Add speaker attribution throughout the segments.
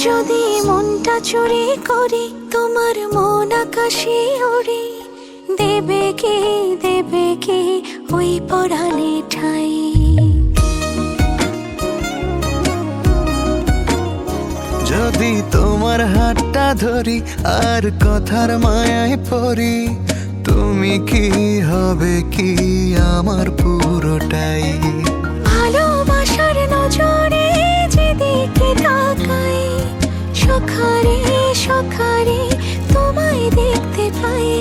Speaker 1: যদি মনটা চুরি করি তোমার মন আকাশে ওড়ে, দেবে কি ওই পরাণে ঠাই।
Speaker 2: যদি তোমার হাতটা ধরি আর কথার মায়ায় পড়ি, তুমি কি হবে কি আমার পুরোটাই।
Speaker 1: ভালোবাসার নজরে যেদিকে তাকাই, সখারে সখারে তোমায় দেখতে পাই।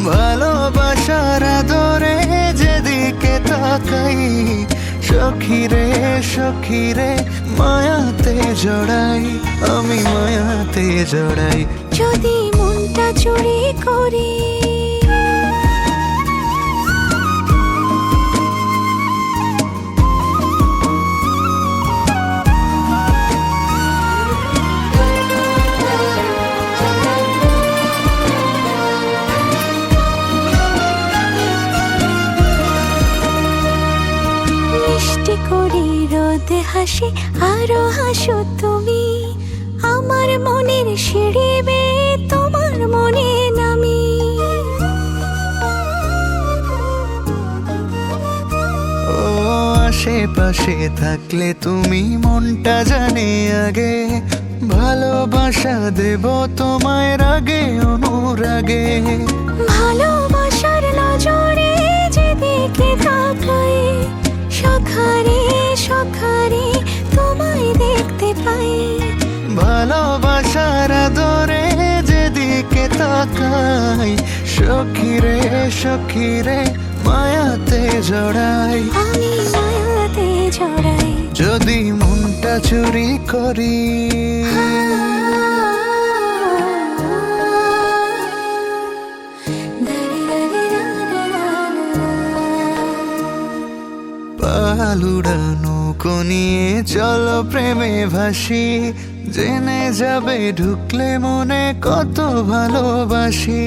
Speaker 2: ভালোবাসার আদরে যেদিকে তাকাই, সখিরে সখিরে মায়াতে জড়াই, আমি মায়াতে জড়াই।
Speaker 1: যদি মনটা চুরি করি মিষ্টি করি রোদে হাসি আরো হাসো তুমি, আমার মনের সিঁড়ি বেয়ে তোমার মনে নামি।
Speaker 2: ও আশেপাশে থাকলে তুমি মনটা জানে আগে, ভালোবাসা দেব তোমায় রাগে অনুরাগে।
Speaker 1: ভালোবাসার নজরে যেদিকে তাকাই, সখারে সখারে তোমায় দেখতে পাই।
Speaker 2: ভালোবাসার আদরে যেদিকে তাকাই, সখিরে সখিরে মায়াতে জড়াই,
Speaker 1: আমি মায়াতে জড়াই।
Speaker 2: যদি মনটা চুরি করি। পালুড়ানো নিয়ে চলো প্রেমে ভাসি, জেনে যাবে ঢুকলে মনে কত ভালোবাসি।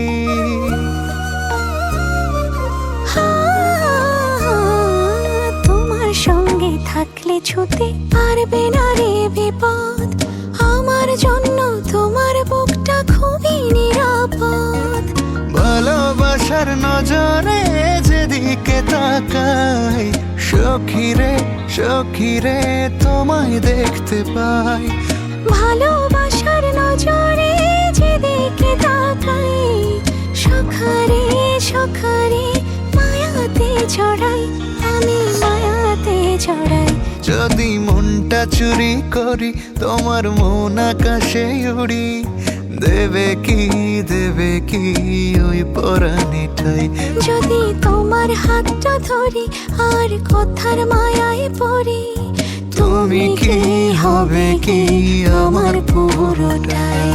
Speaker 1: তোমার সঙ্গে থাকলে ছুতে পারবে না রে বিপদ, আমার জন্য তোমার বুকটা খুবই নিরাপদ।
Speaker 2: ভালোবাসার নজরে যেদিকে তাকাই, সখিরে সখিরে তোমায় দেখতে পাই।
Speaker 1: ভালোবাসার নজরে যেদিকে তাকাই, সখারে সখারে মায়াতে জড়াই, আমি মায়াতে জড়াই।
Speaker 2: যদি মনটা চুরি করি তোমার মন আকাশে উড়ি, দেবে কি ওই পরাণে ঠাই।
Speaker 1: যদি তোমার হাতটা ধরি আর কথার মায়ায় পড়ি,
Speaker 2: তুমি কি হবে কি আমার পুরোটাই।